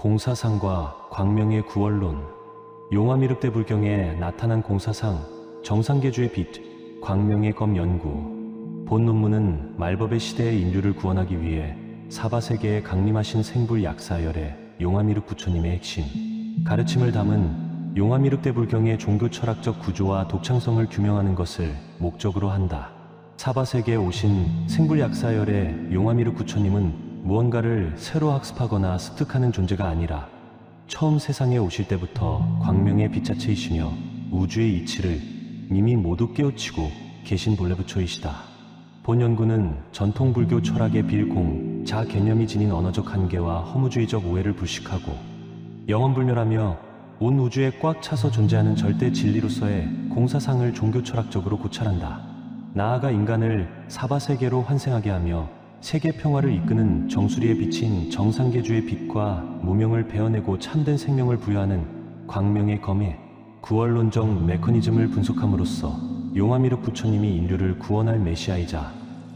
공사상과 광명의 구원론. 용화미륵대 불경에 나타난 공사상, 정상계주의 빛, 광명의 검 연구. 본 논문은 말법의 시대의 인류를 구원하기 위해 사바세계에 강림하신 생불 약사열의 용화미륵 부처님의 핵심 가르침을 담은 용화미륵대 불경의 종교 철학적 구조와 독창성을 규명하는 것을 목적으로 한다. 사바세계에 오신 생불 약사열의 용화미륵 부처님은 무언가를 새로 학습하거나 습득하는 존재가 아니라 처음 세상에 오실 때부터 광명의 빛자체이시며 우주의 이치를 이미 모두 깨우치고 계신 본래 부처이시다. 본 연구는 전통 불교 철학의 빌공, 자 개념이 지닌 언어적 한계와 허무주의적 오해를 불식하고 영원불멸하며 온 우주에 꽉 차서 존재하는 절대 진리로서의 공사상을 종교 철학적으로 고찰한다. 나아가 인간을 사바세계로 환생하게 하며 세계 평화를 이끄는 정수리에 비친 정상계주의 빛과 무명을 베어내고 참된 생명을 부여하는 광명의 검의 구원론적 메커니즘을 분석함으로써 용화미륵 부처님이 인류를 구원할 메시아이자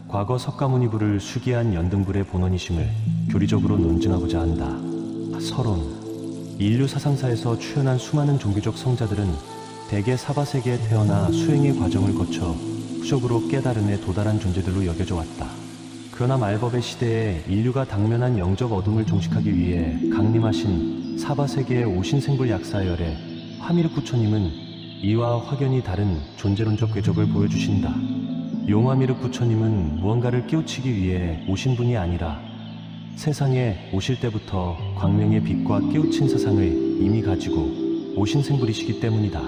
과거 석가모니부를 수기한 연등불의 본원이심을 교리적으로 논증하고자 한다. 서론. 인류 사상사에서 출현한 수많은 종교적 성자들은 대개 사바세계에 태어나 수행의 과정을 거쳐 후적으로 깨달음에 도달한 존재들로 여겨져 왔다. 그러나 말법의 시대에 인류가 당면한 영적 어둠을 종식하기 위해 강림하신 사바세계에 오신 생불 약사열의 화미륵 부처님은 이와 확연히 다른 존재론적 궤적을 보여주신다. 용화미륵 부처님은 무언가를 깨우치기 위해 오신 분이 아니라 세상에 오실 때부터 광명의 빛과 깨우친 사상을 이미 가지고 오신 생불이시기 때문이다.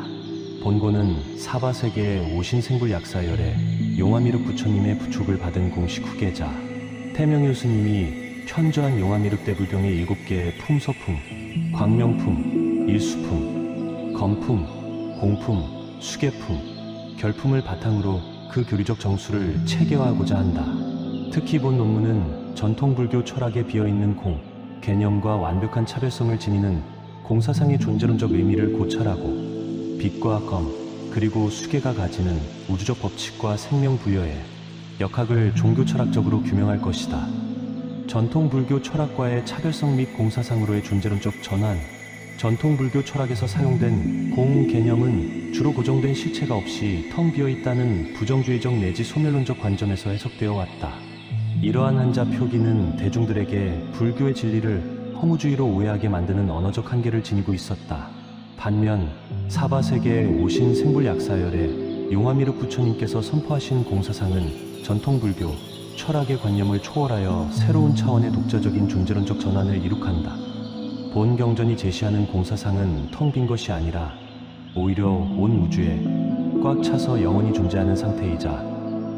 본고는 사바세계에 오신 생불 약사열의 용화미륵 부처님의 부촉을 받은 공식 후계자 태명일 스님이 편저한 용화미륵 대불경의 7개의 품서품, 광명품, 일수품, 검품, 공품, 수계품, 결품을 바탕으로 그 교리적 정수를 체계화하고자 한다. 특히 본 논문은 전통 불교 철학에 비어있는 공, 개념과 완벽한 차별성을 지니는 공사상의 존재론적 의미를 고찰하고 빛과 검, 그리고 수계가 가지는 우주적 법칙과 생명 부여의 역학을 종교 철학적으로 규명할 것이다. 전통 불교 철학과의 차별성 및 공사상으로의 존재론적 전환. 전통 불교 철학에서 사용된 공 개념은 주로 고정된 실체가 없이 텅 비어있다는 부정주의적 내지 소멸론적 관점에서 해석되어 왔다. 이러한 한자 표기는 대중들에게 불교의 진리를 허무주의로 오해하게 만드는 언어적 한계를 지니고 있었다. 반면 사바세계에 오신 생불 약사열의 용화미륵 부처님께서 선포하신 공사상은 전통 불교 철학의 관념을 초월하여 새로운 차원의 독자적인 존재론적 전환을 이룩한다. 본 경전이 제시하는 공사상은 텅 빈 것이 아니라 오히려 온 우주에 꽉 차서 영원히 존재하는 상태이자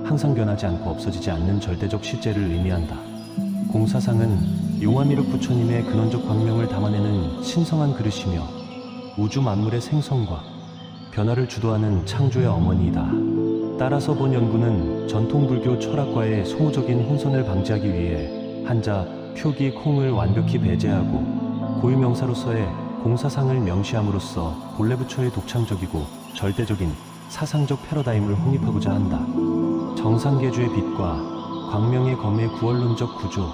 항상 변하지 않고 없어지지 않는 절대적 실제를 의미한다. 공사상은 용화미륵 부처님의 근원적 광명을 담아내는 신성한 그릇이며 우주 만물의 생성과 변화를 주도하는 창조의 어머니이다. 따라서 본 연구는 전통 불교 철학과의 소모적인 혼선을 방지하기 위해 한자 표기 콩을 완벽히 배제하고 고유명사로서의 공사상을 명시함으로써 본래 부처의 독창적이고 절대적인 사상적 패러다임을 확립하고자 한다. 정상계주의 빛과 광명의 검의 구원론적 구조.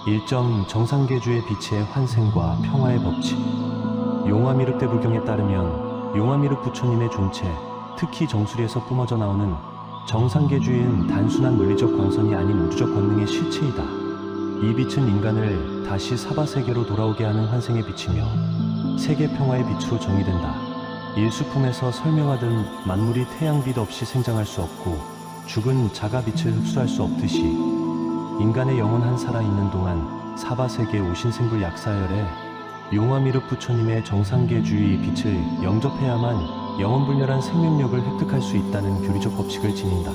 1점 정상계주의 빛의 환생과 평화의 법칙. 용화미륵 대불경에 따르면 용화미륵 부처님의 존체, 특히 정수리에서 뿜어져 나오는 정상계주의는 단순한 물리적 광선이 아닌 우주적 권능의 실체이다. 이 빛은 인간을 다시 사바세계로 돌아오게 하는 환생의 빛이며 세계 평화의 빛으로 정의된다. 일수품에서 설명하던 만물이 태양빛 없이 생장할 수 없고 죽은 자가 빛을 흡수할 수 없듯이 인간의 영혼 한 살아있는 동안 사바세계에 오신 생불 약사열의 용화미륵 부처님의 정상계주의 빛을 영접해야만 영원불멸한 생명력을 획득할 수 있다는 교리적 법칙을 지닌다.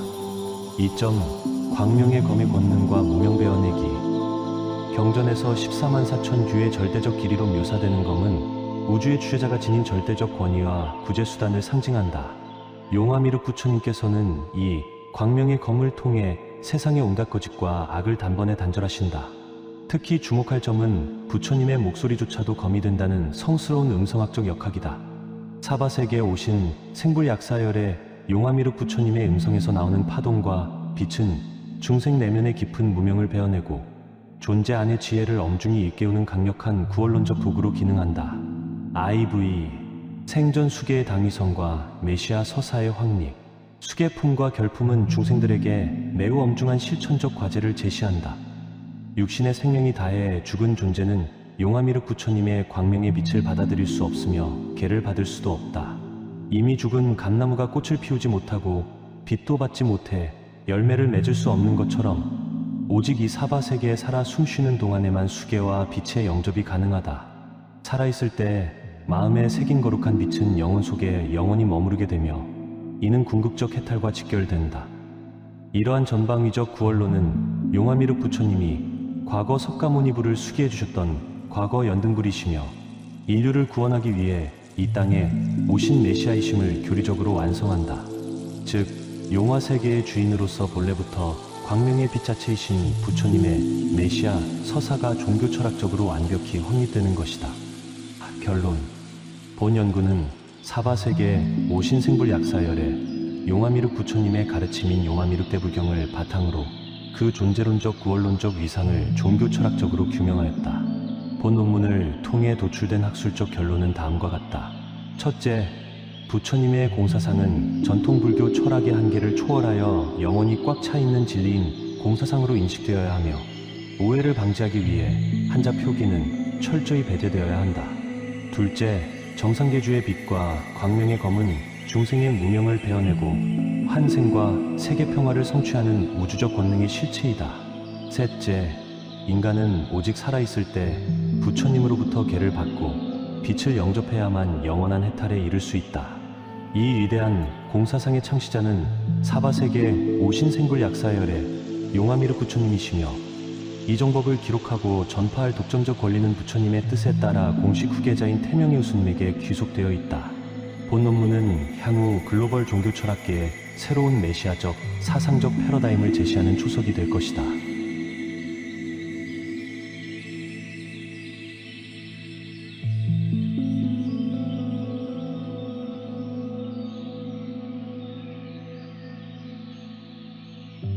2점 광명의 검의 권능과 무명 베어내기. 경전에서 14만 4천 규의 절대적 길이로 묘사되는 검은 우주의 주제자가 지닌 절대적 권위와 구제수단을 상징한다. 용화미륵 부처님께서는 이 광명의 검을 통해 세상의 온갖 거짓과 악을 단번에 단절하신다. 특히 주목할 점은 부처님의 목소리조차도 검이 된다는 성스러운 음성학적 역학이다. 사바세계에 오신 생불 약사열의 용화미륵 부처님의 음성에서 나오는 파동과 빛은 중생 내면의 깊은 무명을 베어내고 존재 안의 지혜를 엄중히 일깨우는 강력한 구원론적 도구로 기능한다. IV 생전 수계의 당위성과 메시아 서사의 확립. 수계품과 결품은 중생들에게 매우 엄중한 실천적 과제를 제시한다. 육신의 생명이 다해 죽은 존재는 용화미륵 부처님의 광명의 빛을 받아들일 수 없으며 계를 받을 수도 없다. 이미 죽은 감나무가 꽃을 피우지 못하고 빛도 받지 못해 열매를 맺을 수 없는 것처럼 오직 이 사바세계에 살아 숨쉬는 동안에만 수계와 빛의 영접이 가능하다. 살아있을 때 마음에 새긴 거룩한 빛은 영혼 속에 영원히 머무르게 되며 이는 궁극적 해탈과 직결된다. 이러한 전방위적 구원론은 용화미륵 부처님이 과거 석가모니부를 수기해 주셨던 과거 연등불이시며 인류를 구원하기 위해 이 땅에 오신 메시아이심을 교리적으로 완성한다. 즉 용화세계의 주인으로서 본래부터 광명의 빛 자체이신 부처님의 메시아 서사가 종교 철학적으로 완벽히 확립되는 것이다. 결론. 본 연구는 사바세계 오신생불 약사열의 용화미륵 부처님의 가르침인 용화미륵 대불경을 바탕으로 그 존재론적 구원론적 위상을 종교 철학적으로 규명하였다. 본 논문을 통해 도출된 학술적 결론은 다음과 같다. 첫째, 부처님의 공사상은 전통 불교 철학의 한계를 초월하여 영원히 꽉 차 있는 진리인 공사상으로 인식되어야 하며 오해를 방지하기 위해 한자 표기는 철저히 배제되어야 한다. 둘째, 정상계주의 빛과 광명의 검은 중생의 무명을 베어내고 환생과 세계평화를 성취하는 우주적 권능의 실체이다. 셋째, 인간은 오직 살아있을 때 부처님으로부터 계를 받고 빛을 영접해야만 영원한 해탈에 이를 수 있다. 이 위대한 공사상의 창시자는 사바세계 오신생불 약사열의 용화미륵 부처님이시며 이 정법을 기록하고 전파할 독점적 권리는 부처님의 뜻에 따라 공식 후계자인 태명의 우스님에게 귀속되어 있다. 본 논문은 향후 글로벌 종교 철학계의 새로운 메시아적 사상적 패러다임을 제시하는 초석이 될 것이다.